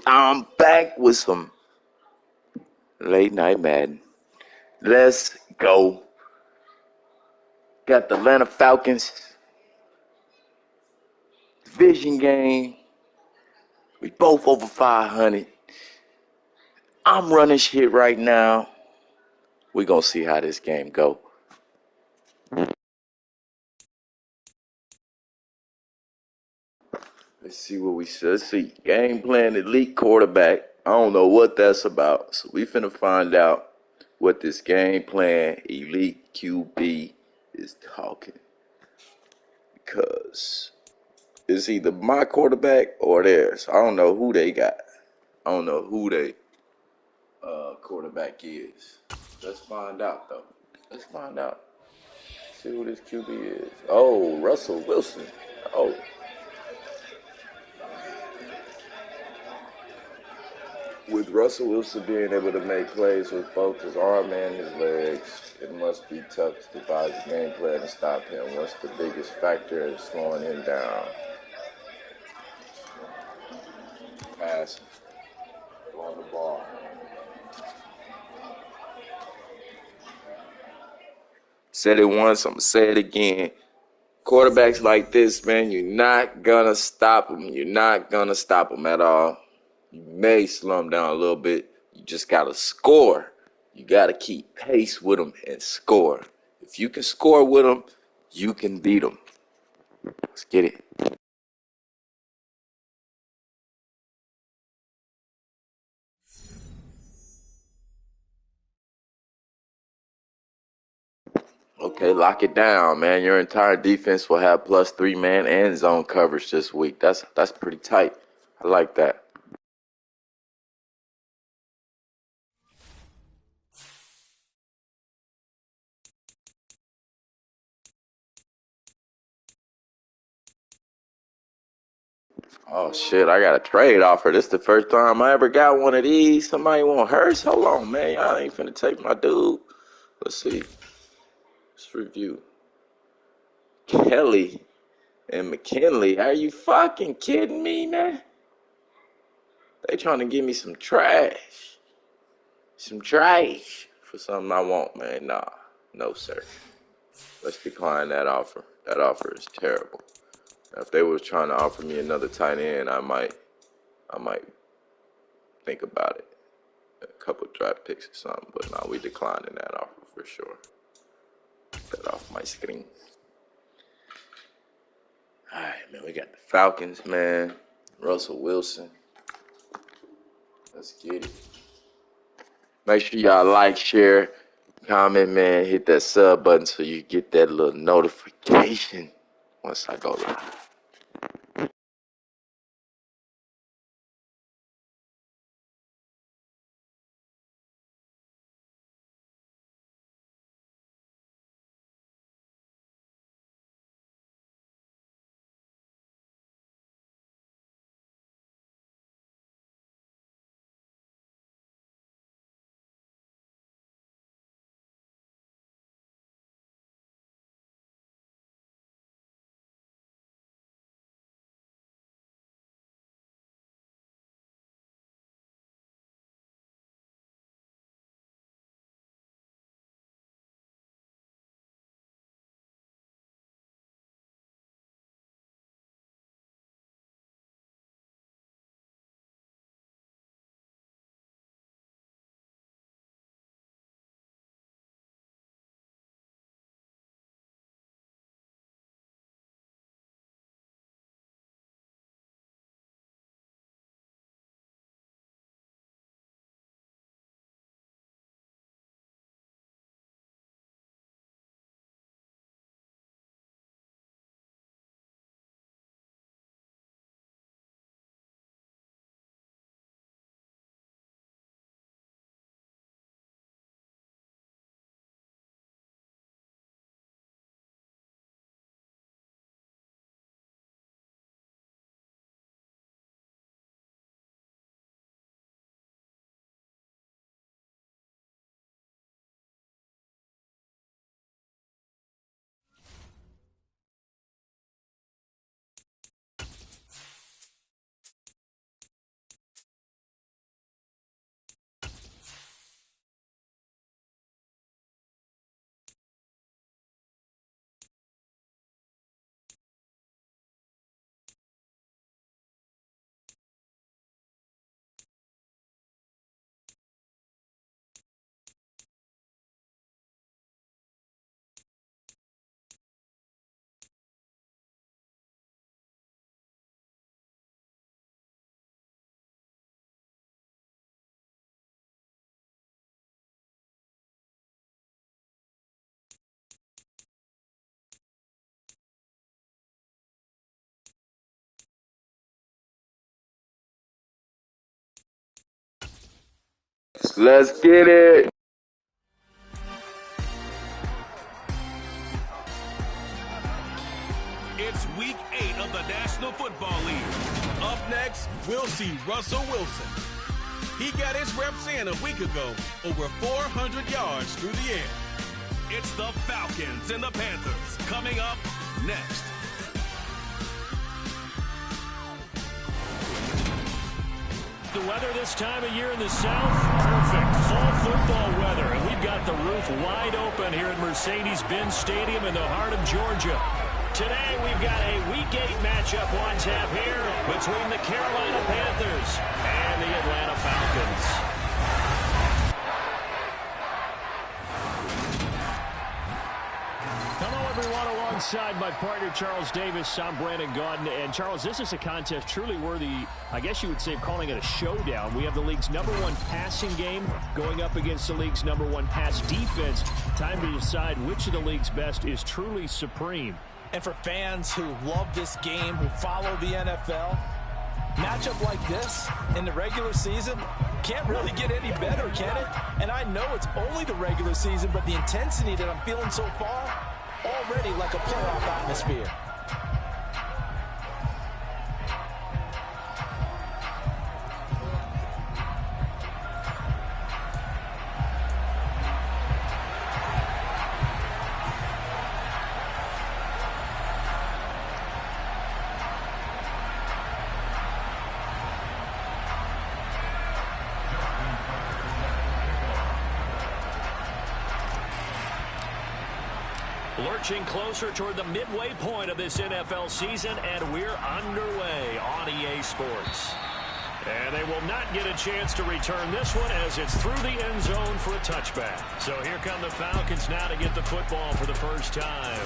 I'm back with some late night Madden. Let's go. Got the Atlanta Falcons division game. We both over 500. I'm running shit right now. We gonna see how this game go. Let's see what we should see. Game plan elite quarterback. I don't know what that's about. So we finna find out what this game plan elite QB is talking. Because it's either my quarterback or theirs. I don't know who they got. I don't know who they quarterback is. Let's find out though. Let's find out. See who this QB is. Oh, Russell Wilson. Oh, with Russell Wilson being able to make plays with both his arm and his legs, it must be tough to devise a game plan to stop him. What's the biggest factor in slowing him down? Passing. Throwing the ball. Said it once, I'm going to say it again. Quarterbacks like this, man, you're not going to stop them. You're not going to stop them at all. You may slow them down a little bit. You just got to score. You got to keep pace with them and score. If you can score with them, you can beat them. Let's get it. Okay, lock it down, man. Your entire defense will have +3 man and zone coverage this week. That's pretty tight. I like that. Oh shit, I got a trade offer. This the first time I ever got one of these. Somebody want hers? Hold on, man. Y'all ain't finna take my dude. Let's see. Let's review. Kelly and McKinley. Are you fucking kidding me, man? They trying to give me some trash. Some trash for something I want, man. Nah. No, sir. Let's decline that offer. That offer is terrible. Now, if they was trying to offer me another tight end, I might think about it. A couple draft picks or something, but no, we declining that offer for sure. Get that off my screen. Alright, man, we got the Falcons, man. Russell Wilson. Let's get it. Make sure y'all like, share, comment, man. Hit that sub button so you get that little notification once I go live. Let's get it. It's week 8 of the National Football League. Up next, we'll see Russell Wilson. He got his reps in a week ago, over 400 yards through the air. It's the Falcons and the Panthers coming up next. The weather this time of year in the South, perfect. Fall football weather, and we've got the roof wide open here at Mercedes-Benz Stadium in the heart of Georgia. Today, we've got a Week 8 matchup on tap here between the Carolina Panthers and the Atlanta Falcons. Hello, everyone. Alongside my partner, Charles Davis, I'm Brandon Gaudin. And, Charles, this is a contest truly worthy, I guess you would say, calling it a showdown. We have the league's #1 passing game going up against the league's #1 pass defense. Time to decide which of the league's best is truly supreme. And for fans who love this game, who follow the NFL, matchup like this in the regular season can't really get any better, can it? And I know it's only the regular season, but the intensity that I'm feeling so far, already like a playoff atmosphere. Lurching closer toward the midway point of this NFL season, and we're underway on EA Sports. And they will not get a chance to return this one as it's through the end zone for a touchback. So here come the Falcons now to get the football for the first time.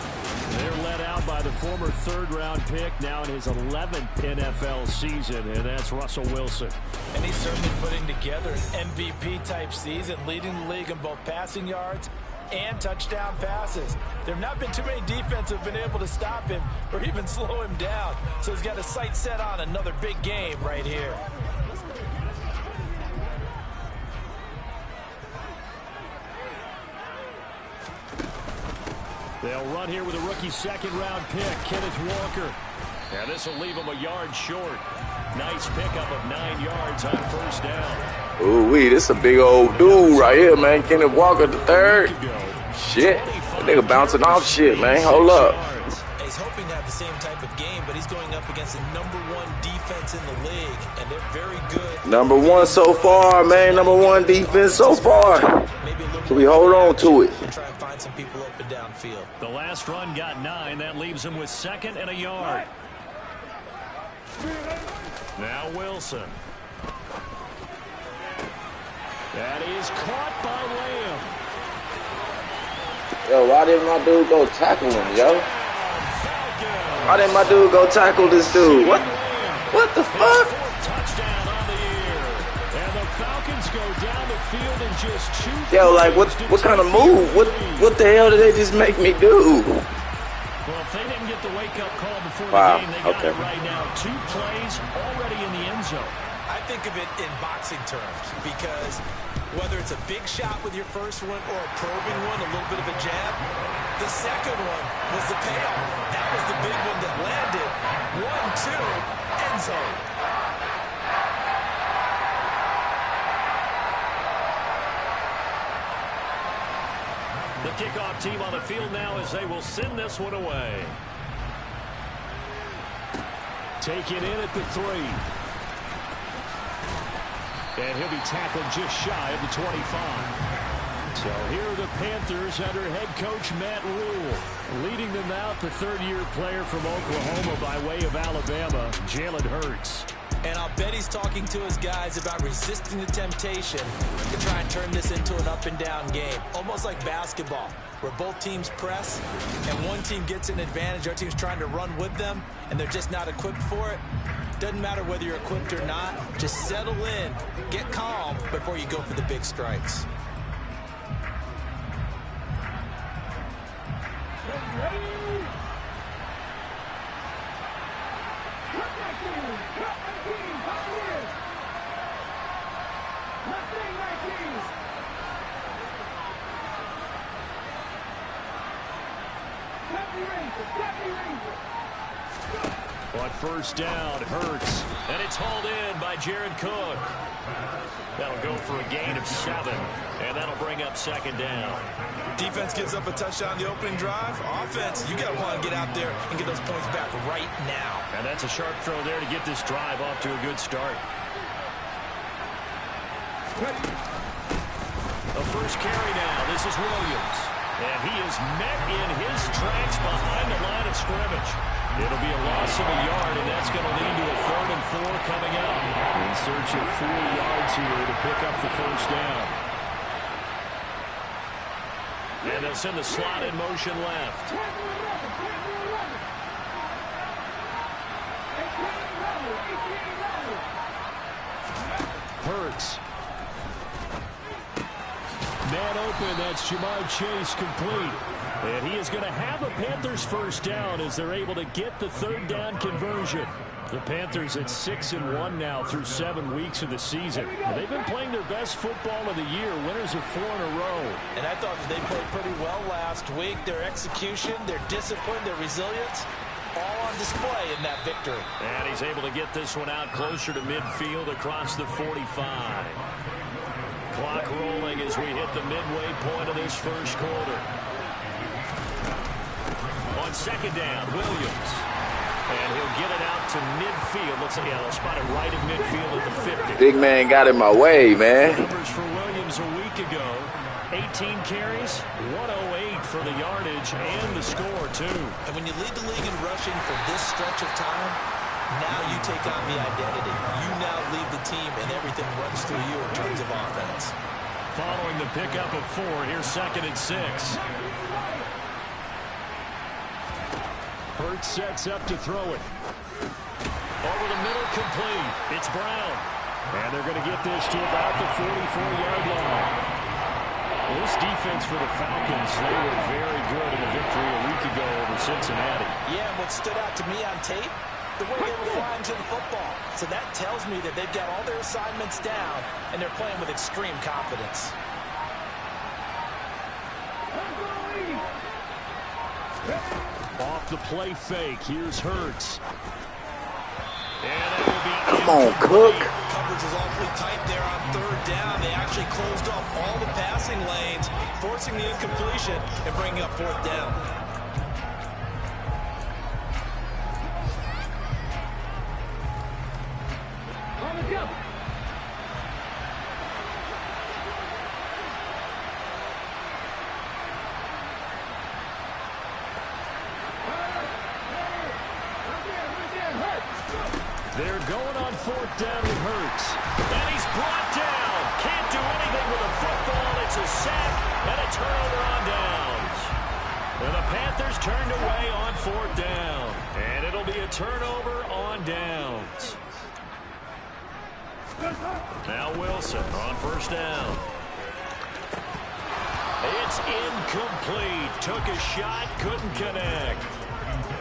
They're led out by the former third-round pick, now in his 11th NFL season, and that's Russell Wilson. And he's certainly putting together an MVP-type season, leading the league in both passing yards and touchdown passes. There have not been too many defenses have been able to stop him or even slow him down. So he's got his sights set on another big game right here. They'll run here with a rookie second-round pick, Kenneth Walker. And this will leave him a yard short. Nice pickup of 9 yards on first down. Ooh-wee, this a big old dude right here, man. Kenneth Walker the third. Shit, that nigga bouncing off shit, man. Hold up. He's hoping to have the same type of game, but he's going up against the #1 defense in the league, and they're very good. #1 so far, man. #1 defense so far. So we hold on to it. Try and find some people open downfield. The last run got 9. That leaves him with 2nd and a yard. Now Wilson. That is caught by Lamb. Yo, why didn't my dude go tackle him, yo? Why didn't my dude go tackle this dude? What the fuck? Touchdown on the year. And the Falcons go down the field in just 2. Yo, like what kind of move? What the hell did they just make me do? Well, if they didn't get the wake-up call before Wow, the game, they got okay. it right now. 2 plays already in the end zone. I think of it in boxing terms because whether it's a big shot with your first one or a probing one, a little bit of a jab, the second one was the payoff. That was the big one that landed. 1-2, end zone. The kickoff team on the field now as they will send this one away. Taken in at the 3. And he'll be tackled just shy of the 25. So here are the Panthers under head coach Matt Rule. Leading them out, the third-year player from Oklahoma by way of Alabama, Jalen Hurts. And I'll bet he's talking to his guys about resisting the temptation to try and turn this into an up-and-down game. Almost like basketball, where both teams press, and one team gets an advantage, our team's trying to run with them, and they're just not equipped for it. Doesn't matter whether you're equipped or not. Just settle in, get calm before you go for the big strikes. On first down, Hurts, and it's hauled in by Jared Cook. That'll go for a gain of 7, and that'll bring up second down. Defense gives up a touchdown the opening drive. Offense, you got to want to get out there and get those points back right now. And that's a sharp throw there to get this drive off to a good start. The first carry now. This is Williams. And he is met in his tracks behind the line of scrimmage. It'll be a loss of a yard, and that's going to lead to a 3rd and 4 coming up. In search of 4 yards here to pick up the first down. And they'll send the slot in motion left. Hurts. Man open, that's Jamar Chase complete. And he is going to have a Panthers first down as they're able to get the 3rd down conversion. The Panthers at 6-1 now through 7 weeks of the season. They've been playing their best football of the year, winners of 4 in a row. And I thought they played pretty well last week. Their execution, their discipline, their resilience, all on display in that victory. And he's able to get this one out closer to midfield across the 45. Clock rolling as we hit the midway point of this first quarter. On second down, Williams. And he'll get it out to midfield. Let's see, they'll spot it right at midfield at the 50. Big man got in my way, man. Numbers for Williams a week ago. 18 carries, 108 for the yardage and the score, too. And when you lead the league in rushing for this stretch of time, now you take on the identity. You now lead the team, and everything runs through you in terms of offense. Following the pickup of 4, here's 2nd and 6. Hurts sets up to throw it. Over the middle, complete. It's Brown. And they're going to get this to about the 44-yard line. Well, this defense for the Falcons, they were very good in the victory a week ago over Cincinnati. Yeah, and what stood out to me on tape, the way they were flying to the football. So that tells me that they've got all their assignments down, and they're playing with extreme confidence. Off the play fake, here's Hurts. And it will be Come on, Cook. Coverage was awfully tight there on 3rd down. They actually closed off all the passing lanes, forcing the incompletion and bringing up 4th down. They're going on 4th down with Hurts. And he's brought down. Can't do anything with a football. It's a sack and a turnover on downs. And the Panthers turned away on 4th down. And it'll be a turnover on downs. Now Wilson on first down. It's incomplete. Took a shot, couldn't connect.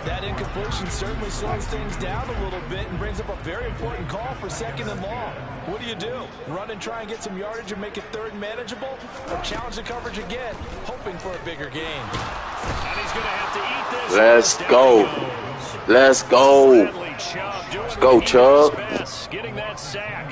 That incompletion certainly slows things down a little bit and brings up a very important call for 2nd and long. What do? Run and try and get some yardage and make it 3rd manageable? Or challenge the coverage again, hoping for a bigger gain? And he's going to have to eat this. Let's go. Let's go. Let's go, Chubb. Getting that sack.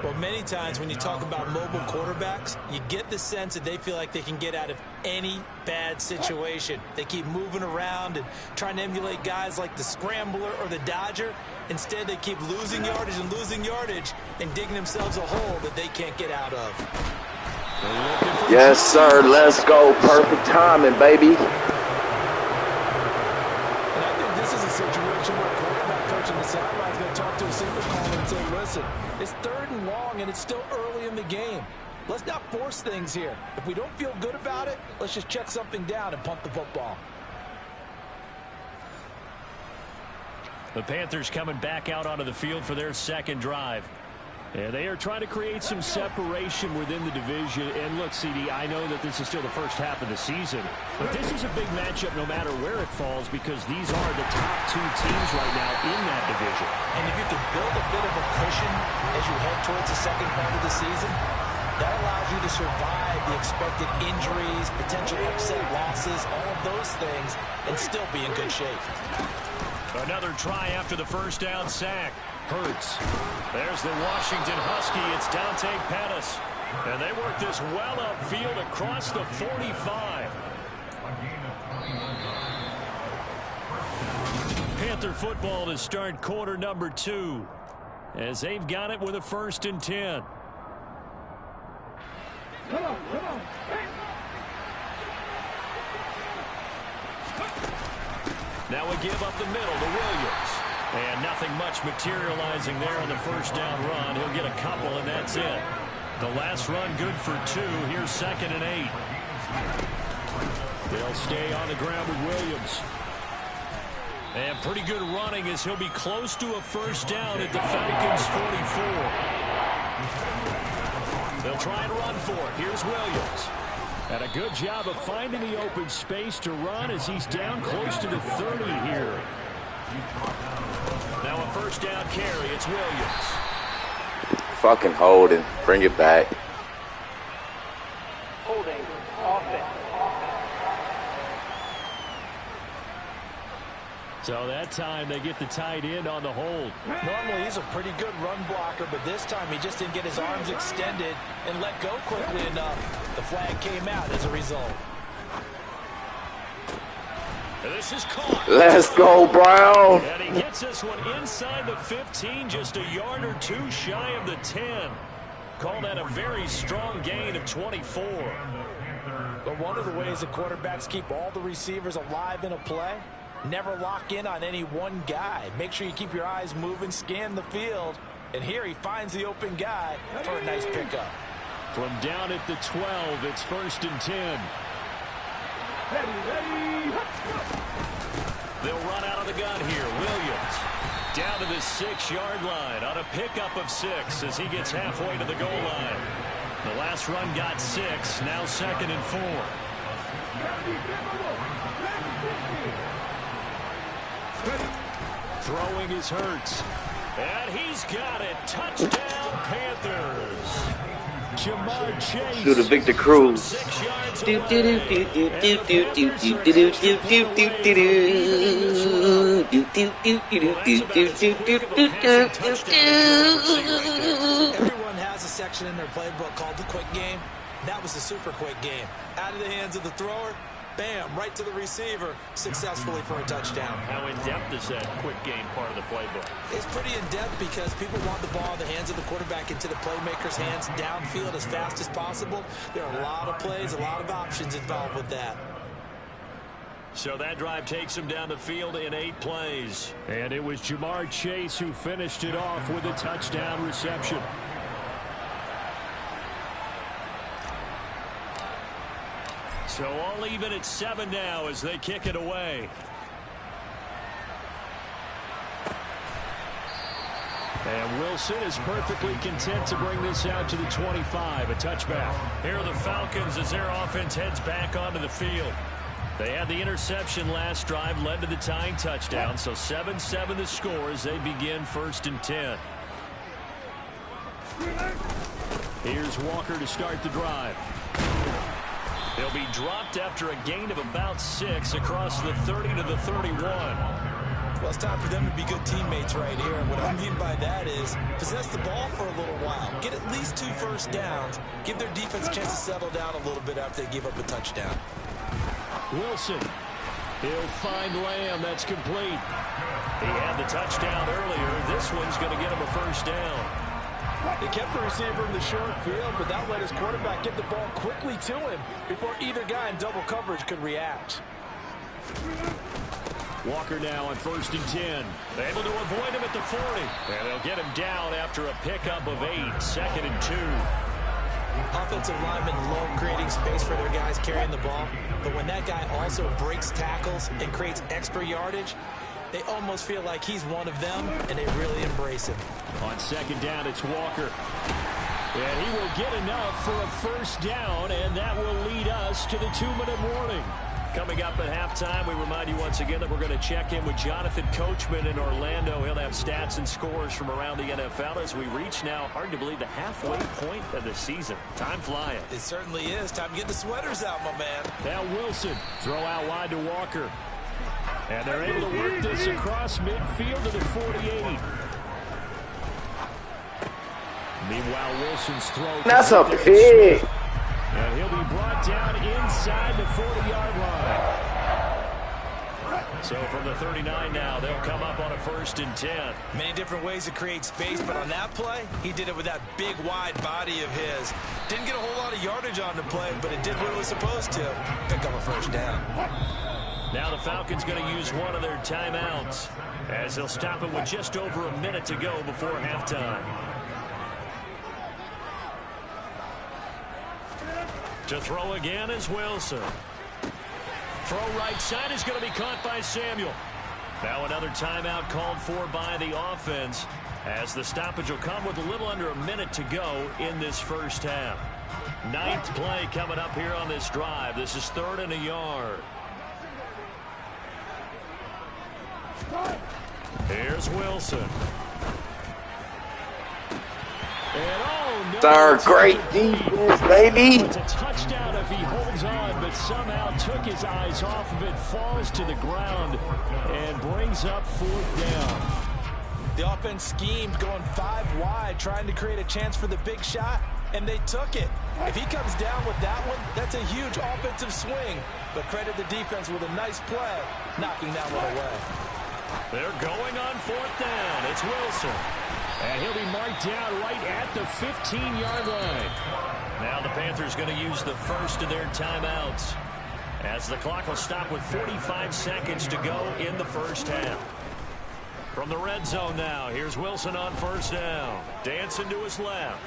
Well, many times when you talk about mobile quarterbacks, you get the sense that they feel like they can get out of any bad situation. They keep moving around and trying to emulate guys like the Scrambler or the Dodger. Instead, they keep losing yardage and digging themselves a hole that they can't get out of. Yes, sir. Let's go. Perfect timing, baby. And I think this is a situation where a quarterback coach on the sideline is going to talk to a single caller and say, listen, it's 3rd and long, and it's still early in the game. Let's not force things here. If we don't feel good about it, let's just check something down and punt the football. The Panthers coming back out onto the field for their 2nd drive. Yeah, they are trying to create some separation within the division. And look, CD, I know that this is still the first half of the season, but this is a big matchup no matter where it falls because these are the top 2 teams right now in that division. And if you can build a bit of a cushion as you head towards the 2nd part of the season, That allows you to survive the expected injuries, potential upset losses, all of those things, and still be in good shape. Another try after the first down sack. Hurts. There's the Washington Husky. It's Dante Pettis. And they work this well upfield across the 45. Panther football to start quarter number 2. As they've got it with a 1st and 10. Come on. Now we give up the middle to Williams. And nothing much materializing there on the first down run. He'll get a couple, and that's it. The last run good for 2. Here's 2nd and 8. They'll stay on the ground with Williams. And pretty good running as he'll be close to a first down at the Falcons' 44. They'll try and run for it. Here's Williams. And a good job of finding the open space to run as he's down close to the 30 here. Now a first down carry. It's Williams. Fucking holding. Bring it back. Holding. Offense. So that time they get the tight end on the hold. Normally he's a pretty good run blocker, but this time he just didn't get his arms extended and let go quickly enough. The flag came out as a result. This is caught. Let's go, Brown. And he gets this one inside the 15, just a yard or 2 shy of the 10. Call that a very strong gain of 24. But one of the ways the quarterbacks keep all the receivers alive in a play, never lock in on any one guy. Make sure you keep your eyes moving, scan the field. And here he finds the open guy for a nice pickup. From down at the 12, it's 1st and 10. They'll run out of the gun here. Williams down to the 6-yard line on a pickup of 6 as he gets halfway to the goal line. The last run got 6. Now 2nd and 4. Throwing is Hurts. And he's got it. Touchdown, Panthers. Jamar Chase. Do the Victor Cruz. 6 yards Do away. do do do do do do do do do do do do do do Everyone has a section in their playbook called the quick game. That was the super quick game. Out of the hands of the thrower, bam, right to the receiver, successfully for a touchdown. How in-depth is that quick game part of the playbook? It's pretty in-depth because people want the ball in the hands of the quarterback into the playmaker's hands downfield as fast as possible. There are a lot of plays, a lot of options involved with that. So that drive takes him down the field in 8 plays. And it was Jamar Chase who finished it off with a touchdown reception. So all even at 7 now as they kick it away. And Wilson is perfectly content to bring this out to the 25, a touchback. Here are the Falcons as their offense heads back onto the field. They had the interception last drive, led to the tying touchdown, so 7-7 the score as they begin 1st and 10. Here's Walker to start the drive. They'll be dropped after a gain of about 6 across the 30 to the 31. Well, it's time for them to be good teammates right here. And what I mean by that is possess the ball for a little while. Get at least 2 first downs. Give their defense a chance to settle down a little bit after they give up a touchdown. Wilson. He'll find Lamb. That's complete. He had the touchdown earlier. This one's going to get him a first down. They kept the receiver in the short field, but that let his quarterback get the ball quickly to him before either guy in double coverage could react. Walker now on 1st and 10. They're able to avoid him at the 40. And they'll get him down after a pickup of 8. 2nd and 2. Offensive linemen love creating space for their guys carrying the ball, but when that guy also breaks tackles and creates extra yardage, they almost feel like he's one of them, and they really embrace him. On 2nd down, it's Walker. And he will get enough for a first down, and that will lead us to the 2-minute warning. Coming up at halftime, we remind you once again that we're going to check in with Jonathan Coachman in Orlando. He'll have stats and scores from around the NFL as we reach now, hard to believe, the halfway point of the season. Time flying. It certainly is. Time to get the sweaters out, my man. Now Wilson, throw out wide to Walker. And they're able to work this across midfield to the 48. Meanwhile, Wilson's throw. That's a pig. And he'll be brought down inside the 40-yard line. So from the 39 now, they'll come up on a 1st and 10. Many different ways to create space, but on that play, he did it with that big, wide body of his. Didn't get a whole lot of yardage on the play, but it did what it was supposed to. Pick up a 1st down. Now the Falcons going to use one of their timeouts as they'll stop it with just over a minute to go before halftime. To throw again is Wilson. Throw right side is going to be caught by Samuel. Now another timeout called for by the offense as the stoppage will come with a little under a minute to go in this first half. 9th play coming up here on this drive. This is 3rd and a yard. Here's Wilson. Third, great defense, baby. It's a touchdown if he holds on, but somehow took his eyes off of it, falls to the ground, and brings up 4th down. The offense schemed, going 5 wide, trying to create a chance for the big shot, and they took it. If he comes down with that one, that's a huge offensive swing. But credit the defense with a nice play, knocking that one away. They're going on 4th down. It's Wilson. And he'll be marked down right at the 15-yard line. Now the Panthers going to use the first of their timeouts as the clock will stop with 45 seconds to go in the first half. From the red zone now, here's Wilson on 1st down. Dancing to his left.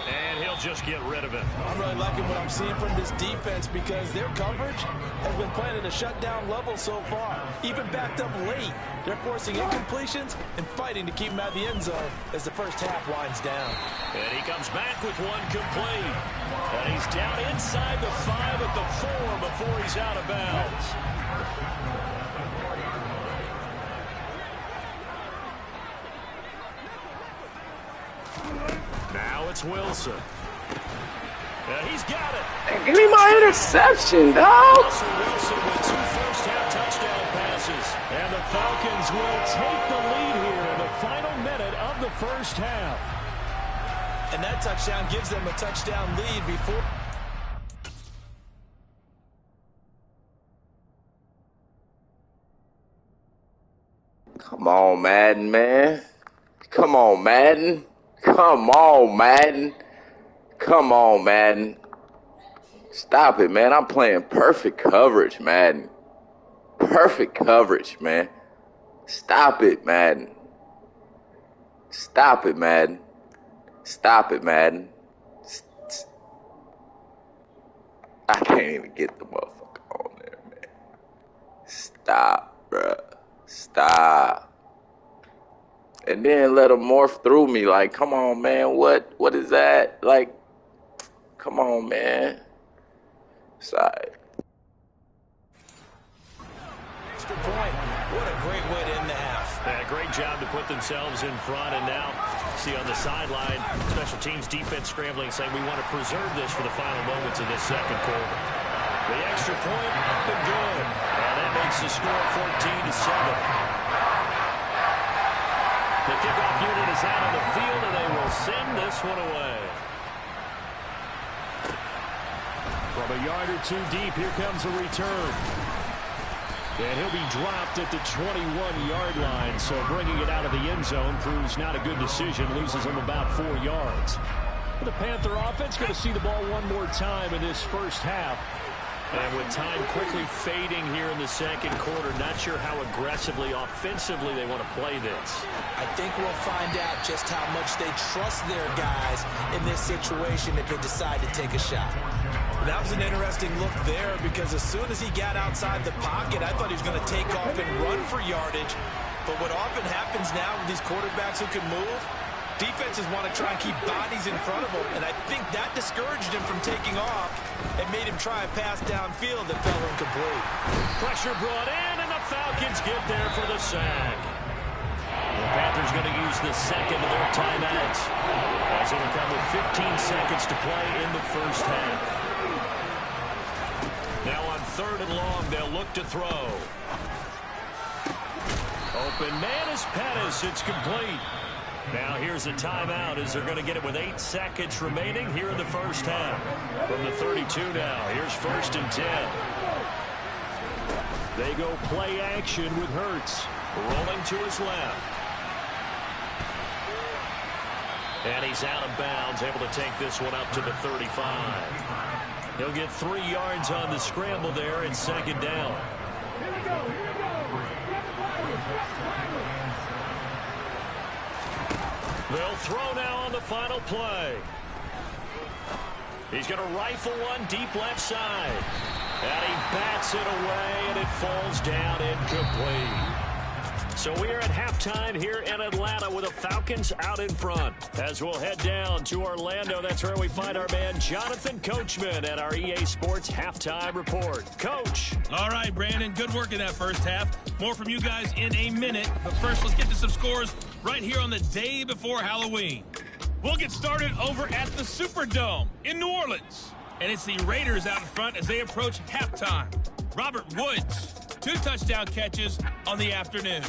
And he'll just get rid of it. I'm really liking what I'm seeing from this defense because their coverage has been playing at a shutdown level so far. Even backed up late. They're forcing incompletions and fighting to keep him out of the end zone as the first half winds down. And he comes back with one complete. And he's down inside the 5 at the 4 before he's out of bounds. Now it's Wilson. And he's got it. Hey, give me my interception, dog. Russell Wilson with 2 first-half touchdown passes. And the Falcons will take the lead here in the final minute of the first half. And that touchdown gives them a touchdown lead before. Come on, Madden, man. Come on, Madden. Come on, Madden. Come on, Madden. Stop it, man. I'm playing perfect coverage, Madden. Perfect coverage, man. Stop it, Madden. Stop it, Madden. Stop it, Madden. I can't even get the motherfucker on there, man. Stop, bruh. Stop. And then let him morph through me. Like, come on, man. What is that? Like, come on, man. Sorry. Extra point. What a great way to end the half. Yeah, great job to put themselves in front. And now, see on the sideline, special teams defense scrambling, saying we want to preserve this for the final moments of this second quarter. The extra point up and good. And that makes the score 14-7. The kickoff unit is out on the field, and they will send this one away. From a yard or 2 deep, here comes a return. And he'll be dropped at the 21-yard line, so bringing it out of the end zone proves not a good decision, loses him about 4 yards. The Panther offense going to see the ball one more time in this first half. And with time quickly fading here in the second quarter, not sure how aggressively, offensively they want to play this. I think we'll find out just how much they trust their guys in this situation if they decide to take a shot. That was an interesting look there because as soon as he got outside the pocket, I thought he was going to take off and run for yardage. But what often happens now with these quarterbacks who can move, Defenses want to try and keep bodies in front of him, and I think that discouraged him from taking off and made him try a pass downfield that fell incomplete. Pressure brought in, and the Falcons get there for the sack. The Panthers going to use the second of their timeouts, as it'll come with 15 seconds to play in the first half. Now on 3rd and long, they'll look to throw. Open man is Pettis. It's complete. Now here's a timeout as they're going to get it with 8 seconds remaining here in the first half. From the 32 now, here's 1st and 10. They go play action with Hurts. Rolling to his left. And he's out of bounds, able to take this one up to the 35. He'll get 3 yards on the scramble there and 2nd down. They'll throw now on the final play. He's going to rifle one deep left side. And he bats it away, and it falls down incomplete. So we are at halftime here in Atlanta with the Falcons out in front. As we'll head down to Orlando, that's where we find our man Jonathan Coachman at our EA Sports Halftime Report. Coach. All right, Brandon, good work in that first half. More from you guys in a minute. But first, let's get to some scores right here on the day before Halloween. We'll get started over at the Superdome in New Orleans. And it's the Raiders out in front as they approach halftime. Robert Woods, 2 touchdown catches on the afternoon.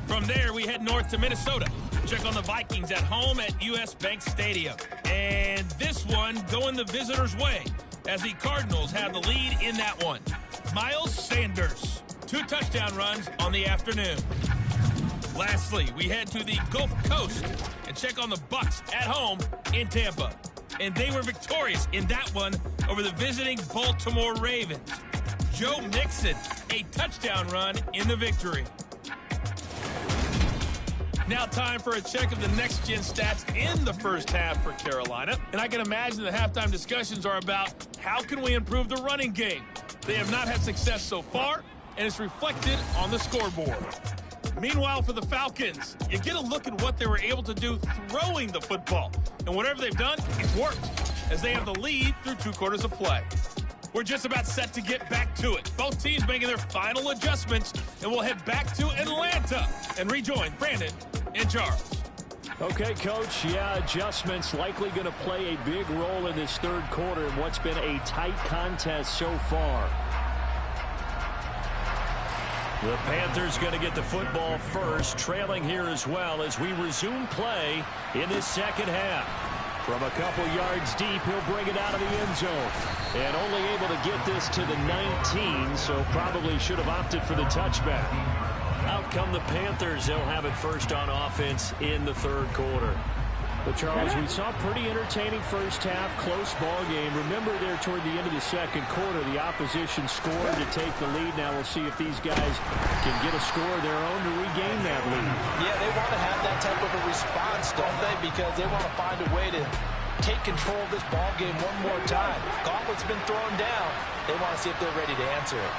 From there, we head north to Minnesota. Check on the Vikings at home at US Bank Stadium. And this one going the visitors' way as the Cardinals have the lead in that one. Miles Sanders, 2 touchdown runs on the afternoon. Lastly, we head to the Gulf Coast and check on the Bucs at home in Tampa. And they were victorious in that one over the visiting Baltimore Ravens. Joe Mixon, a touchdown run in the victory. Now time for a check of the next-gen stats in the first half for Carolina. And I can imagine the halftime discussions are about how can we improve the running game. They have not had success so far, and it's reflected on the scoreboard. Meanwhile, for the Falcons, you get a look at what they were able to do throwing the football. And whatever they've done, it's worked, as they have the lead through 2 quarters of play. We're just about set to get back to it. Both teams making their final adjustments, and we'll head back to Atlanta and rejoin Brandon and Charles. Okay, Coach. Yeah, adjustments likely going to play a big role in this 3rd quarter in what's been a tight contest so far. The Panthers going to get the football first, trailing here as well as we resume play in this 2nd half. From a couple yards deep, he'll bring it out of the end zone. And only able to get this to the 19, so probably should have opted for the touchback. Out come the Panthers. They'll have it first on offense in the 3rd quarter. But, Charles, we saw a pretty entertaining first half, close ball game. Remember there toward the end of the 2nd quarter, the opposition scored to take the lead. Now we'll see if these guys can get a score of their own to regain that lead. Yeah, they want to have that type of a response, don't they? Because they want to find a way to take control of this ball game one more time. Gauntlet's been thrown down. They want to see if they're ready to answer it.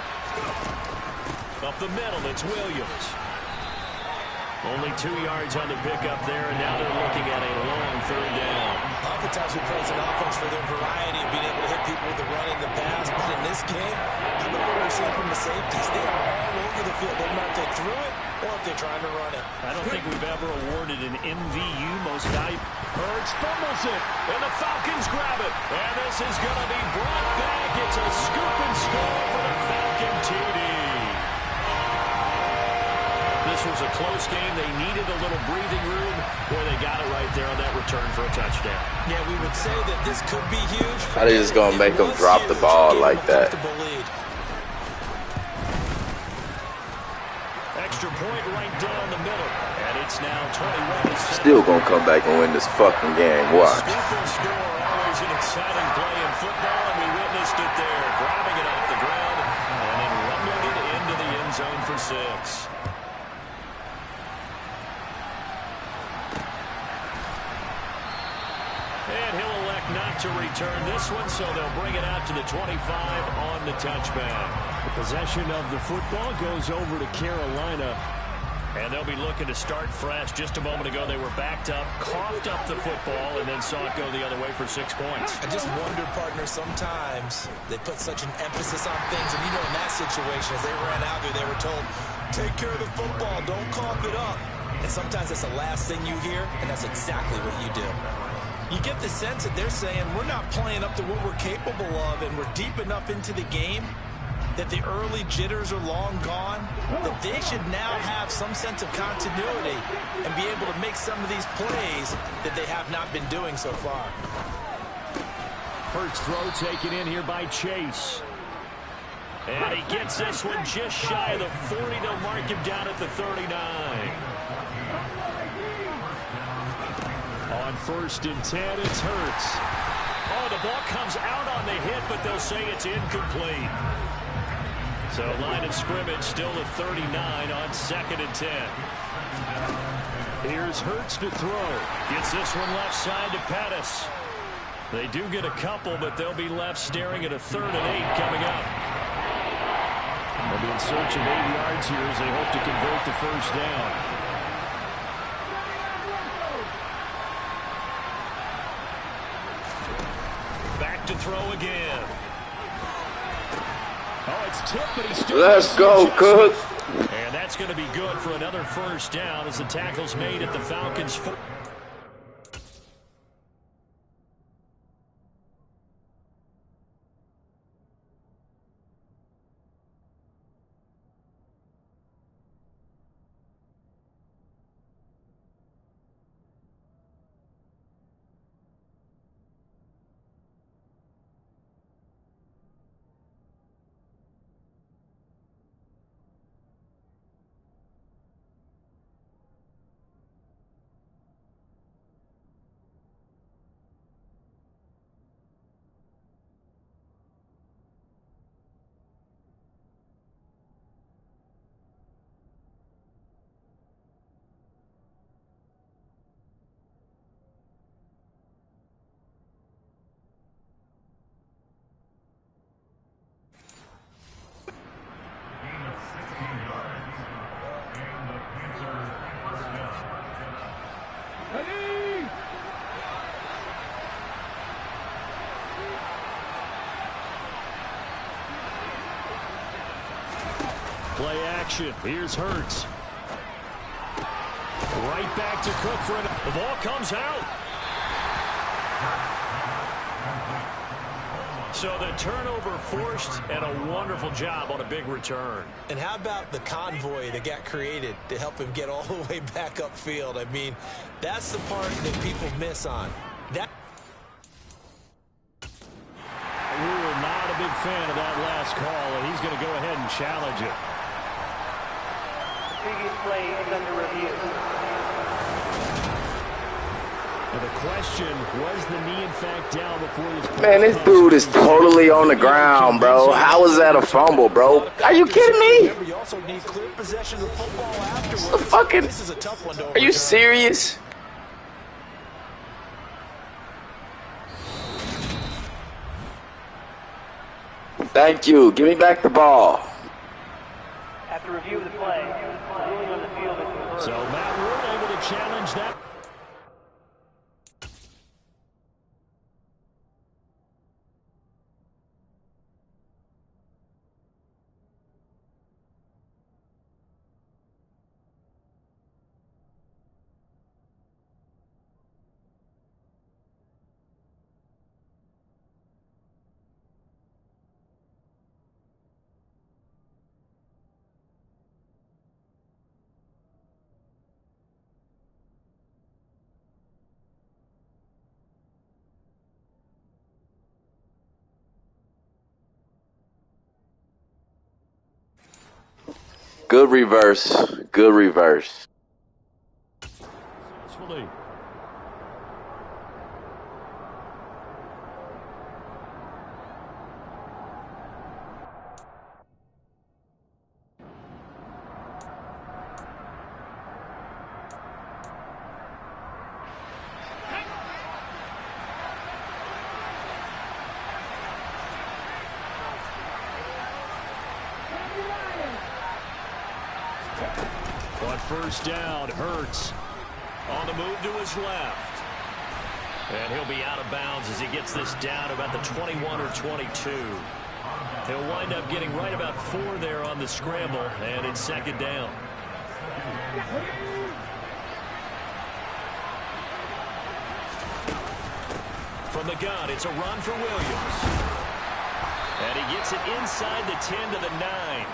Up the middle, it's Williams. Only 2 yards on the pickup there, and now they're looking at a long 3rd down. Oftentimes we praise an offense for their variety of being able to hit people with the run and the pass, but in this game, how about what we're seeing from the safeties? They are all over the field. They might if they threw it or if they're trying to run it. I don't think we've ever awarded an MVU most valuable. Hurts fumbles it, and the Falcons grab it. And this is going to be brought back. It's a scoop and score for the Falcon TD. This was a close game. They needed a little breathing room. Boy, they got it right there on that return for a touchdown. Yeah, we would say that this could be huge. How they just gonna make them drop the ball like that? Extra point right down the middle. And it's now 21. Still gonna come back and win this fucking game. Watch. Scoop and score, always an exciting play in football, and we witnessed it there. Grabbing it off the ground and then rumbling it into the end zone for 6. And he'll elect not to return this one, so they'll bring it out to the 25 on the touchback. The possession of the football goes over to Carolina. And they'll be looking to start fresh. Just a moment ago, they were backed up, coughed up the football, and then saw it go the other way for 6 points. I just wonder, partner, sometimes they put such an emphasis on things. And, in that situation, as they ran out there, they were told, take care of the football, don't cough it up. And sometimes that's the last thing you hear, and that's exactly what you do. You get the sense that they're saying, we're not playing up to what we're capable of, and we're deep enough into the game that the early jitters are long gone, that they should now have some sense of continuity and be able to make some of these plays that they have not been doing so far. First throw taken in here by Chase. And he gets this one just shy of the 40. They'll mark him down at the 39. On 1st and 10, it's Hurts. Oh, the ball comes out on the hit, but they'll say it's incomplete. So line of scrimmage still at 39 on 2nd and 10. Here's Hurts to throw. Gets this one left side to Pettis. They do get a couple, but they'll be left staring at a 3rd and 8 coming up. They'll be in search of 8 yards here as they hope to convert the first down. Back to throw again. Oh, it's tipped, but he's still... Let's go, Cook. And that's going to be good for another first down as the tackle's made at the Falcons' 4. Play action. Here's Hurts. Right back to Cook for it. The ball comes out. So the turnover forced, and a wonderful job on a big return. And how about the convoy that got created to help him get all the way back upfield? I mean, that's the part that people miss on. That. We were not a big fan of that last call, and he's going to go ahead and challenge it. Previous play is under review. And the question, was the knee in fact down before this? Man, this dude is totally on the ground, bro. How is that a fumble, bro? Are you kidding me? You also need clear possession of the football afterwards. The fucking... This is a tough one to Are you overturn. serious? Thank you. Give me back the ball. After review of the play, ruling on the field is reversed. So Matt Ward able to challenge that. Good reverse. Good reverse. Successfully. On first down. Hurts on the move to his left. And he'll be out of bounds as he gets this down about the 21 or 22. He'll wind up getting right about 4 there on the scramble, and it's second down. From the gun, it's a run for Williams. And he gets it inside the 10 to the 9.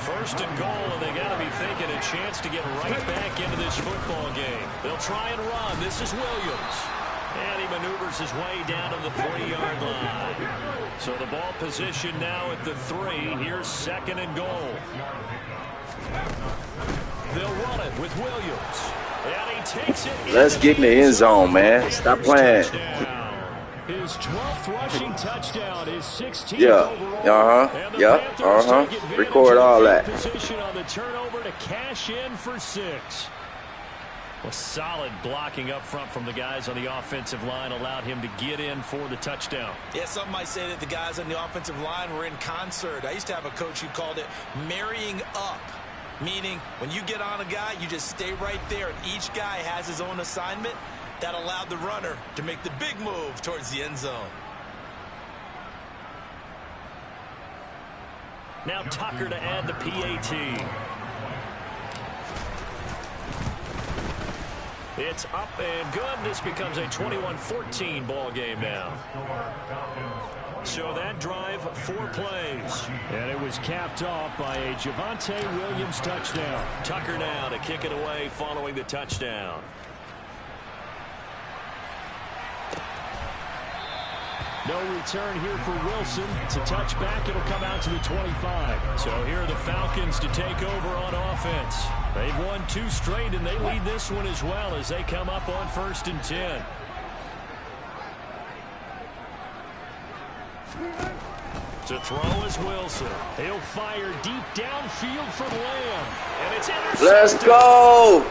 First and goal, and they got to be thinking a chance to get right back into this football game. They'll try and run. This is Williams. And he maneuvers his way down to the 3-yard line. So the ball position now at the 3. Here's second and goal. They'll run it with Williams. And he takes it. Let's get in the end zone, man. Stop playing. His 12th rushing touchdown, his 16th overall. Record all that. Position on the turnover to cash in for 6. Well, solid blocking up front from the guys on the offensive line allowed him to get in for the touchdown. Yeah, some might say that the guys on the offensive line were in concert. I used to have a coach who called it marrying up, meaning when you get on a guy, you just stay right there, and each guy has his own assignment. That allowed the runner to make the big move towards the end zone. Now Tucker to add the PAT. It's up and good. This becomes a 21-14 ball game now. So that drive, 4 plays. And it was capped off by a Javonte Williams touchdown. Tucker now to kick it away following the touchdown. No return here for Wilson. It's a touchback. It'll come out to the 25. So here are the Falcons to take over on offense. They've won 2 straight, and they lead this one as well as they come up on 1st and 10. To throw is Wilson. He'll fire deep downfield for Lamb. And it's intercepted. Let's go.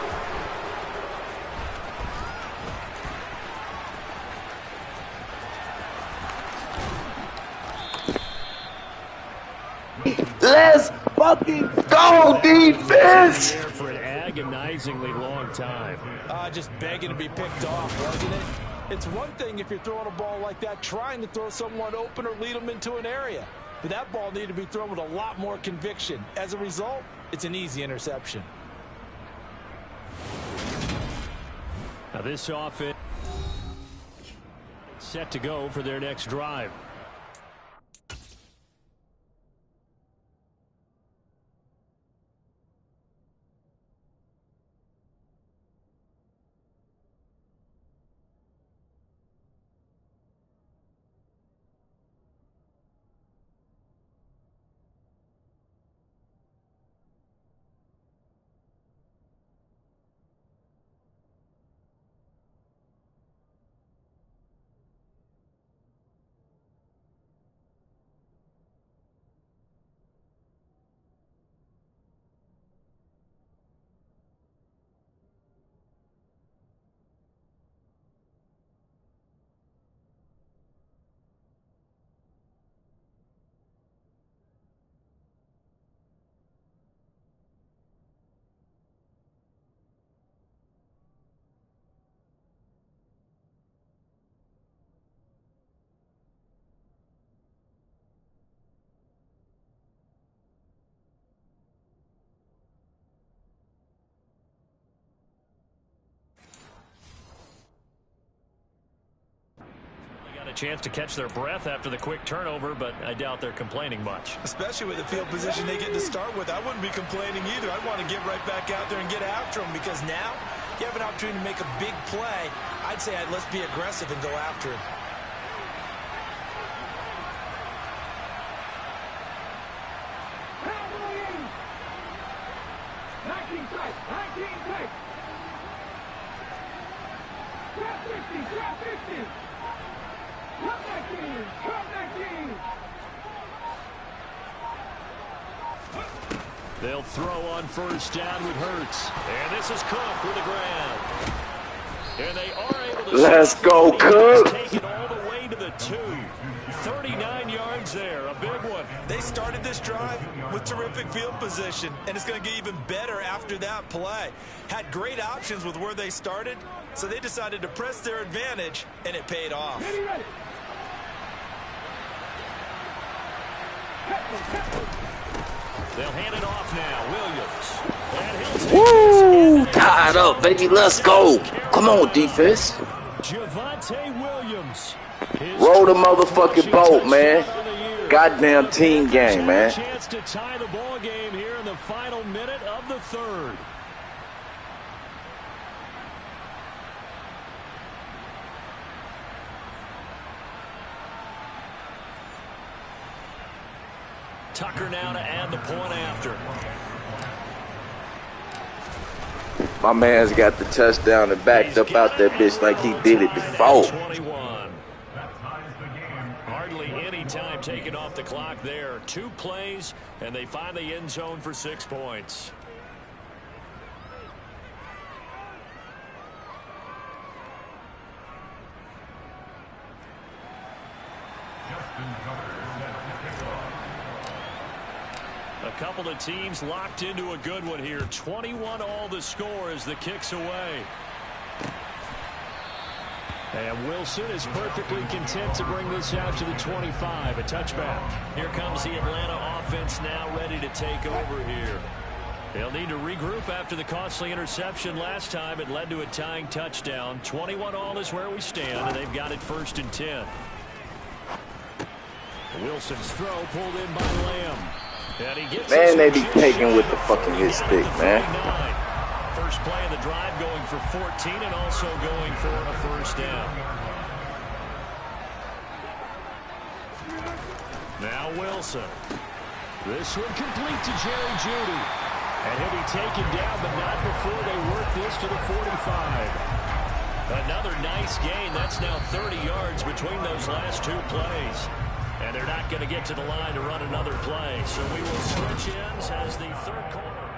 Let's fucking go, defense! For an agonizingly long time. Just begging to be picked off, wasn't it? It's one thing if you're throwing a ball like that, trying to throw someone open or lead them into an area. But that ball needed to be thrown with a lot more conviction. As a result, it's an easy interception. Now this offense set to go for their next drive. Chance to catch their breath after the quick turnover, but I doubt they're complaining much. Especially with the field position they get to start with. I wouldn't be complaining either. I'd want to get right back out there and get after them, because now you have an opportunity to make a big play. I'd say let's be aggressive and go after him. They'll throw on 1st down with Hurts. And this is Cook with the grab. And they are able to... Let's go, Cook! Take it all the way to the 2. 39 yards there. A big one. They started this drive with terrific field position, and it's going to get even better after that play. Had great options with where they started, so they decided to press their advantage, and it paid off. They'll hand it off now. Williams. Woo! Tied up, baby. Let's go. Come on, defense. Javonte Williams. Roll the motherfucking boat, man. Goddamn team game, man. Chance to tie the ball game here in the final minute of the third. Tucker now to add the point after. My man's got the touchdown and backed up out that bitch like he did it before. 21. Hardly any time taken off the clock there. 2 plays, and they find the end zone for 6 points. A couple of teams locked into a good one here. 21 all the score as the kick's away. And Wilson is perfectly content to bring this out to the 25. A touchback. Here comes the Atlanta offense now ready to take over here. They'll need to regroup after the costly interception last time. It led to a tying touchdown. 21 all is where we stand, and they've got it 1st and 10. Wilson's throw pulled in by Lamb. Man, they be taking with the fucking hit stick, man. First play of the drive going for 14 and also going for a first down. Now Wilson. This one complete to Jerry Jeudy. And he'll be taken down, but not before they work this to the 45. Another nice gain. That's now 30 yards between those last 2 plays. And they're not going to get to the line to run another play. So we will switch ends as the third quarter.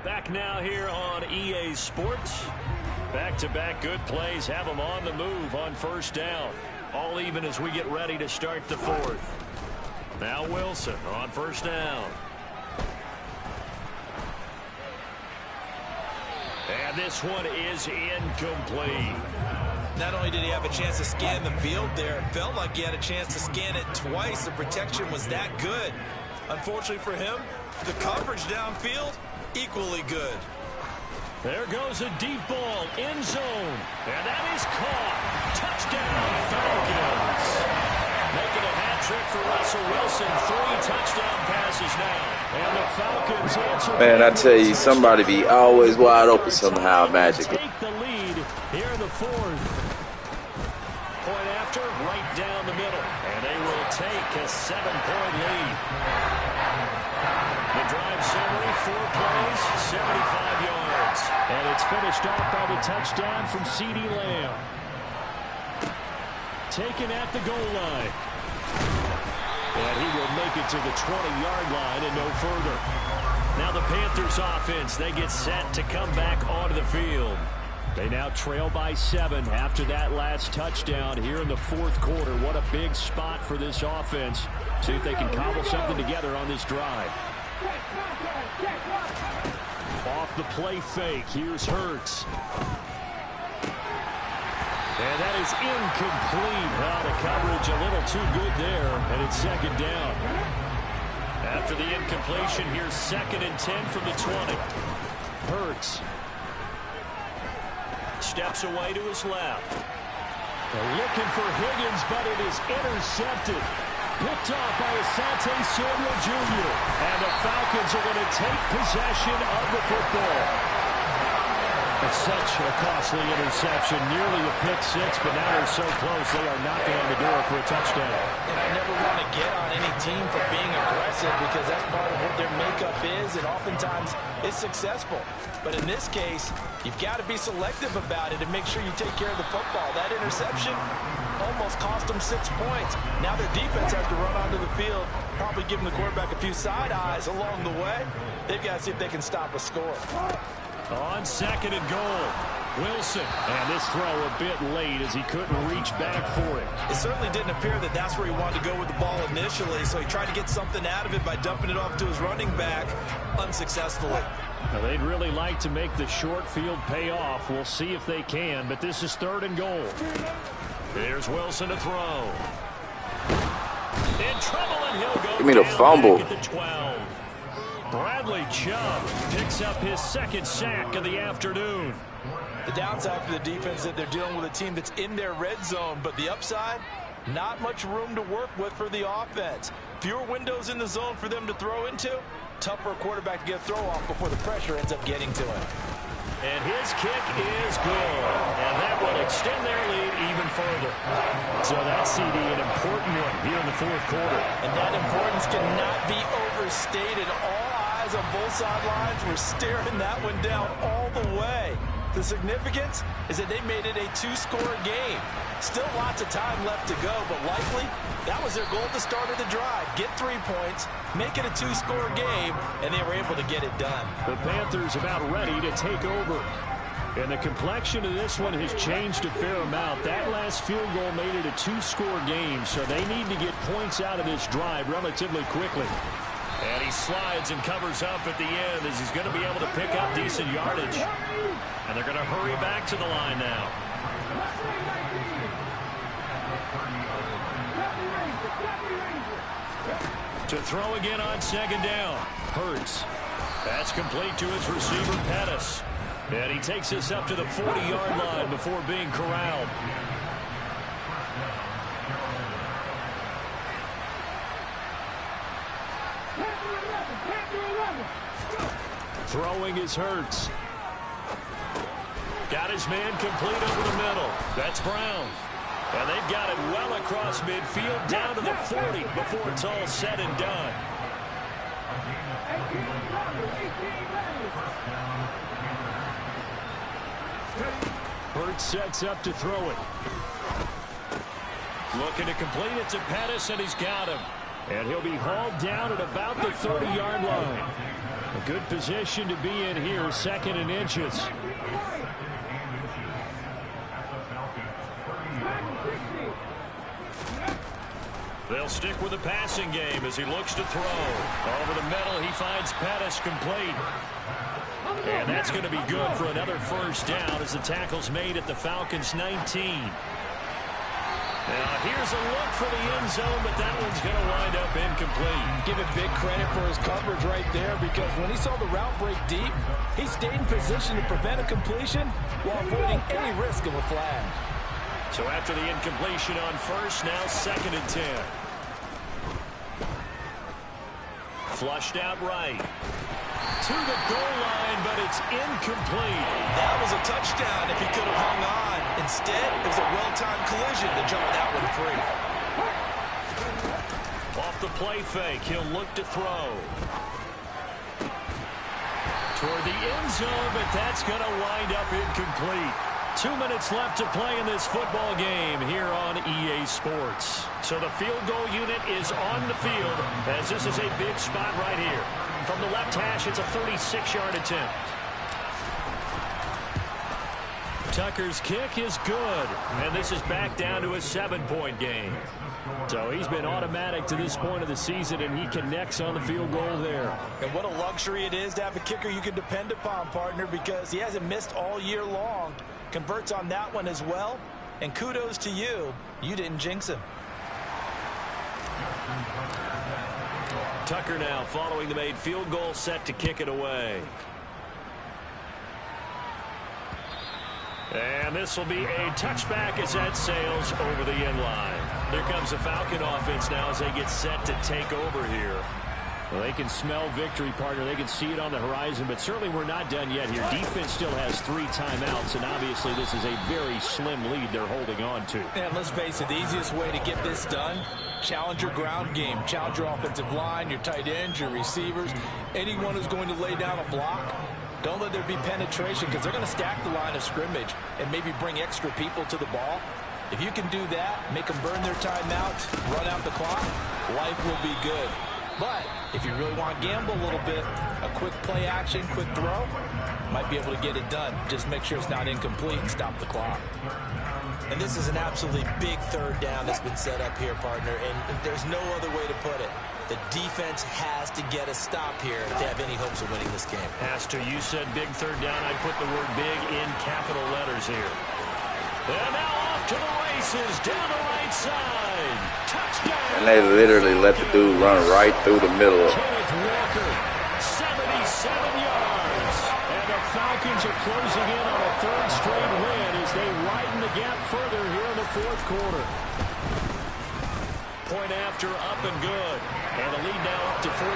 Back now here on EA Sports. Back-to-back good plays have them on the move on first down. All even as we get ready to start the 4th. Now Wilson on first down. And this one is incomplete. Not only did he have a chance to scan the field there, it felt like he had a chance to scan it twice. The protection was that good. Unfortunately for him, the coverage downfield, equally good. There goes a deep ball, end zone, and that is caught. Touchdown, Falcons. Making a hat trick for Russell Wilson. 3 touchdown passes now. And the Falcons answer. Man, I tell you, somebody be always wide open somehow, magically. Take the lead here in the 4th. Point after, right down the middle. And they will take a 7-point lead. The drive summary, 4 plays, 75 yards. And it's finished off by the touchdown from CeeDee Lamb. Taken at the goal line. And he will make it to the 20-yard line and no further. Now the Panthers offense, they get set to come back onto the field. They now trail by 7 after that last touchdown here in the 4th quarter. What a big spot for this offense. See if they can cobble something together on this drive. Off the play fake. Here's Hurts. And that is incomplete. The coverage a little too good there, and it's 2nd down. After the incompletion, here's 2nd and 10 from the 20. Hurts. Steps away to his left. They're looking for Higgins, but it is intercepted. Picked off by Asante Samuel Jr. And the Falcons are going to take possession of the football. It's such a costly interception, nearly a pick 6, but now they're so close they are knocking on the door for a touchdown. And I never want to get on any team for being aggressive because that's part of what their makeup is, and oftentimes it's successful. But in this case, you've got to be selective about it and make sure you take care of the football. That interception almost cost them 6 points. Now their defense has to run onto the field, probably giving the quarterback a few side eyes along the way. They've got to see if they can stop a score. On 2nd and goal. Wilson, and this throw a bit late as he couldn't reach back for it. It certainly didn't appear that that's where he wanted to go with the ball initially, so he tried to get something out of it by dumping it off to his running back unsuccessfully. Now, they'd really like to make the short field pay off. We'll see if they can, but this is 3rd and goal. Here's Wilson to throw. In trouble, and he'll go Give me the down fumble. back at the 12. Bradley Chubb picks up his 2nd sack of the afternoon. The downside for the defense is that they're dealing with a team that's in their red zone, but the upside, not much room to work with for the offense. Fewer windows in the zone for them to throw into. Tough for a quarterback to get a throw off before the pressure ends up getting to him. And his kick is good. And that will extend their lead even further. So that CD, an important one here in the 4th quarter. And that importance cannot be overstated. All eyes on both sidelines were staring that one down all the way. The significance is that they made it a 2-score game. Still lots of time left to go, but likely that was their goal at the start of the drive. Get 3 points, make it a 2-score game, and they were able to get it done. The Panthers about ready to take over. And the complexion of this one has changed a fair amount. That last field goal made it a 2-score game, so they need to get points out of this drive relatively quickly. And he slides and covers up at the end as he's going to be able to pick up decent yardage. And they're going to hurry back to the line now. To throw again on 2nd down. Hurts. That's complete to his receiver, Pettis. And he takes this up to the 40-yard line before being corralled. Throwing is Hurts. Got his man complete over the middle. That's Brown. And they've got it well across midfield down to the 40 before it's all said and done. Hurts sets up to throw it. Looking to complete it to Pettis, and he's got him. And he'll be hauled down at about the 30-yard line. A good position to be in here, 2nd and inches. They'll stick with the passing game as he looks to throw. Over the middle, he finds Pettis complete. And that's going to be good for another 1st down as the tackle's made at the Falcons' 19. Now, here's a look for the end zone, but that one's going to wind up incomplete. Give it big credit for his coverage right there, because when he saw the route break deep, he stayed in position to prevent a completion while avoiding any risk of a flag. So after the incompletion on 1st, now 2nd and 10. Flushed out right. To the goal line, but it's incomplete. That was a touchdown if he could have hung on. Instead, it was a well-timed collision to jump that one free. Off the play fake, he'll look to throw. Toward the end zone, but that's going to wind up incomplete. 2 minutes left to play in this football game here on EA Sports. So the field goal unit is on the field as this is a big spot right here. From the left hash, it's a 36-yard attempt. Tucker's kick is good, and this is back down to a 7-point game. So he's been automatic to this point of the season, and he connects on the field goal there. And what a luxury it is to have a kicker you can depend upon, partner, because he hasn't missed all year long. Converts on that one as well, and kudos to you. You didn't jinx him. Tucker now following the made field goal, set to kick it away. And this will be a touchback as that sails over the end line. Here comes the Falcon offense now as they get set to take over here. Well, they can smell victory, partner. They can see it on the horizon, but certainly we're not done yet here. Defense still has 3 timeouts, and obviously this is a very slim lead they're holding on to. And let's face it, the easiest way to get this done, challenge your ground game. Challenge your offensive line, your tight ends, your receivers, anyone who's going to lay down a block. Don't let there be penetration, because they're going to stack the line of scrimmage and maybe bring extra people to the ball. If you can do that, make them burn their timeouts, run out the clock, life will be good. But if you really want to gamble a little bit, a quick play action, quick throw, might be able to get it done. Just make sure it's not incomplete and stop the clock. And this is an absolutely big third down that's been set up here, partner, and there's no other way to put it. The defense has to get a stop here if they have any hopes of winning this game. Has to. You said big third down. I put the word big in capital letters here. And now off to the races, down the right side. Touchdown. And they literally let the dude run right through the middle of it. Kenneth Walker, 77 yards. And the Falcons are closing in on a third straight win as they widen the gap further here in the fourth quarter. Point after, up and good. And the lead now up to 14.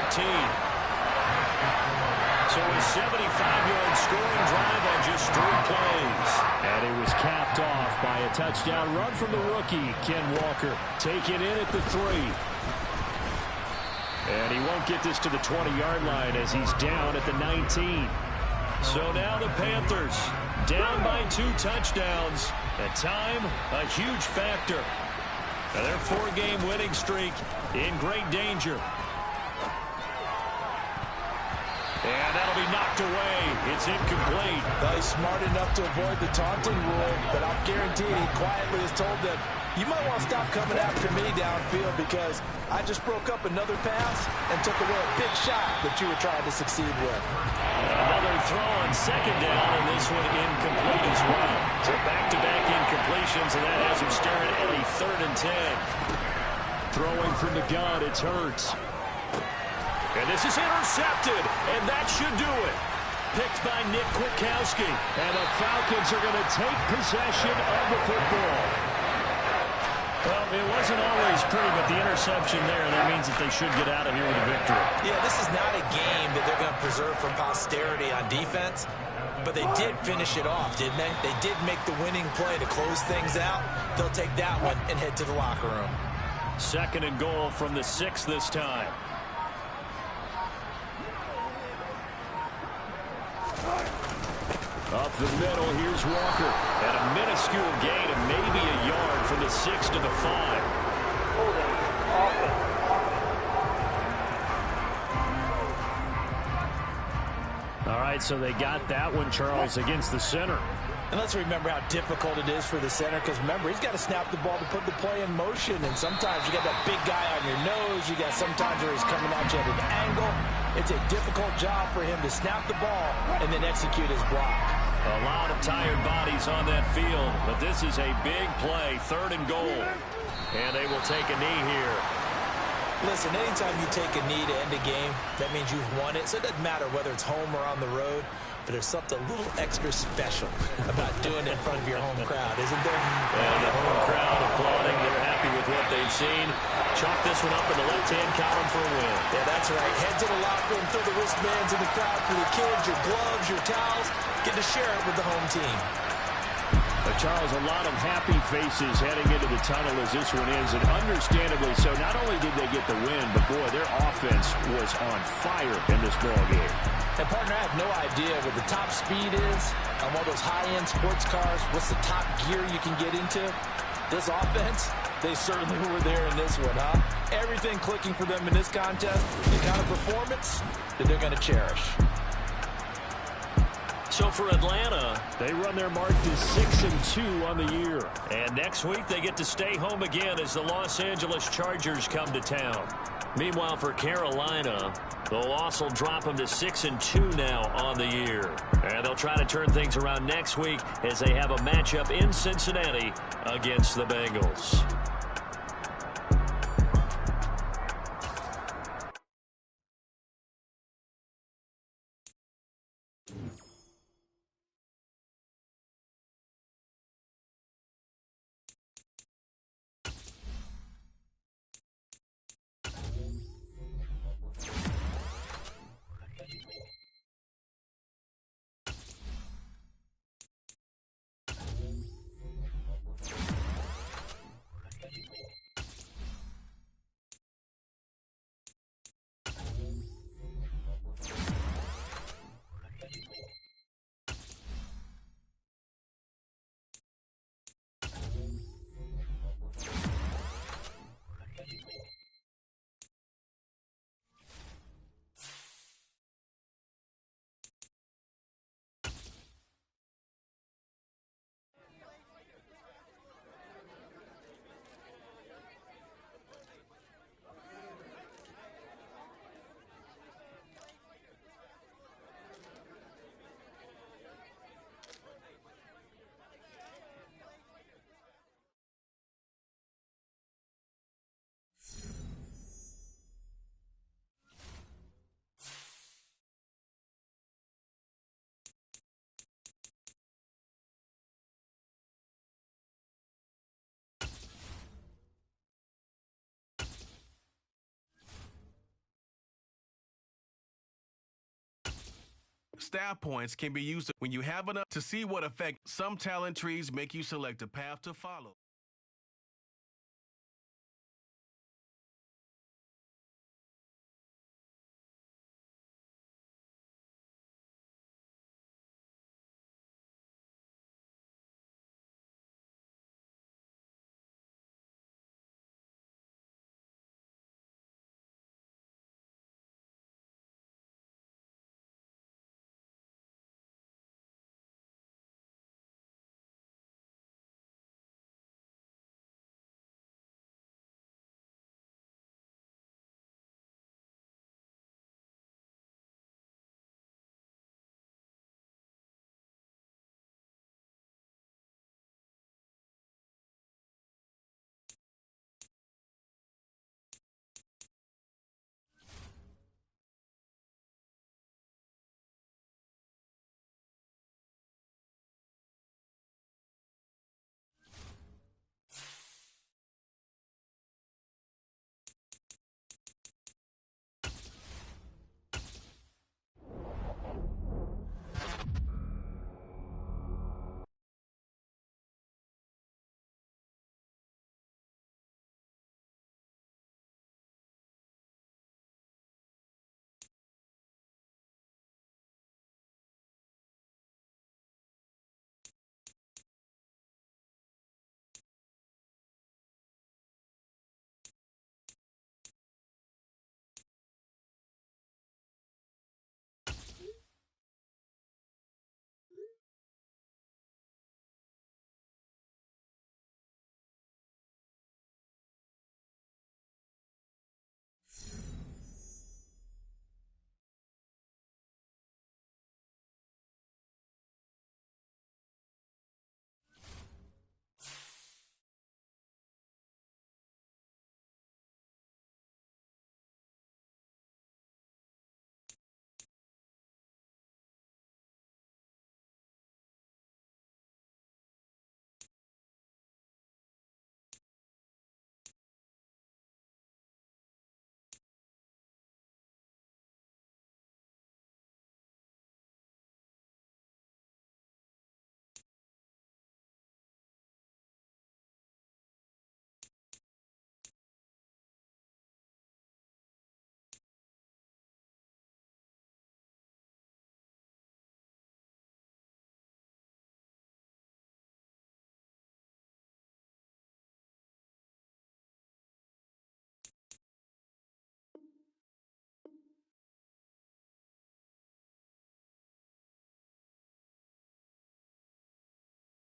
So a 75-yard scoring drive on just 3 plays. And it was capped off by a touchdown run from the rookie, Ken Walker. Taken in at the 3. And he won't get this to the 20-yard line as he's down at the 19. So now the Panthers down by 2 touchdowns. At time, a huge factor. Now their 4-game winning streak in great danger. And that'll be knocked away. It's incomplete. Well, he's smart enough to avoid the taunting rule, but I'm guaranteed he quietly has told them, you might want to stop coming after me downfield because I just broke up another pass and took away a big shot that you were trying to succeed with. Another throw on second down, and this one incomplete as well. So back-to-back incompletions, and that has him staring at a 3rd and 10. Throwing from the gun, it's Hurts. And this is intercepted, and that should do it. Picked by Nick Kwiatkowski, and the Falcons are going to take possession of the football. Well, it wasn't always pretty, but the interception there, that means that they should get out of here with a victory. Yeah, this is not a game that they're going to preserve for posterity on defense, but they did finish it off, didn't they? They did make the winning play to close things out. They'll take that one and head to the locker room. 2nd and goal from the 6 this time. Up the middle, here's Walker. And a minuscule gain of maybe a yard from the 6 to the 5. Holding offense. All right, so they got that one, Charles, against the center. And let's remember how difficult it is for the center, because remember, he's got to snap the ball to put the play in motion, and sometimes you got that big guy on your nose. You got sometimes where he's coming at you at an angle. It's a difficult job for him to snap the ball and then execute his block. A lot of tired bodies on that field, but this is a big play, 3rd and goal. And they will take a knee here. Listen, anytime you take a knee to end a game, that means you've won it. So it doesn't matter whether it's home or on the road, but there's something a little extra special about doing it in front of your home crowd, isn't there? And the home crowd applauding. They're happy with what they've seen. Chalk this one up in the left-hand column for a win. Yeah, that's right. Head to the locker room, throw the wristbands in the crowd for the kids, your gloves, your towels. Get to share it with the home team. Charles, a lot of happy faces heading into the tunnel as this one ends, and understandably so. Not only did they get the win, but boy, their offense was on fire in this ball game. And partner, I have no idea what the top speed is on one of those high-end sports cars. What's the top gear you can get into? This offense, they certainly were there in this one, huh? Everything clicking for them in this contest, the kind of performance that they're going to cherish. So for Atlanta, they run their mark to 6-2 on the year. And next week, they get to stay home again as the Los Angeles Chargers come to town. Meanwhile, for Carolina, the loss will drop them to 6-2 now on the year. And they'll try to turn things around next week as they have a matchup in Cincinnati against the Bengals. Staff points can be used when you have enough to see what effect some talent trees make you select a path to follow.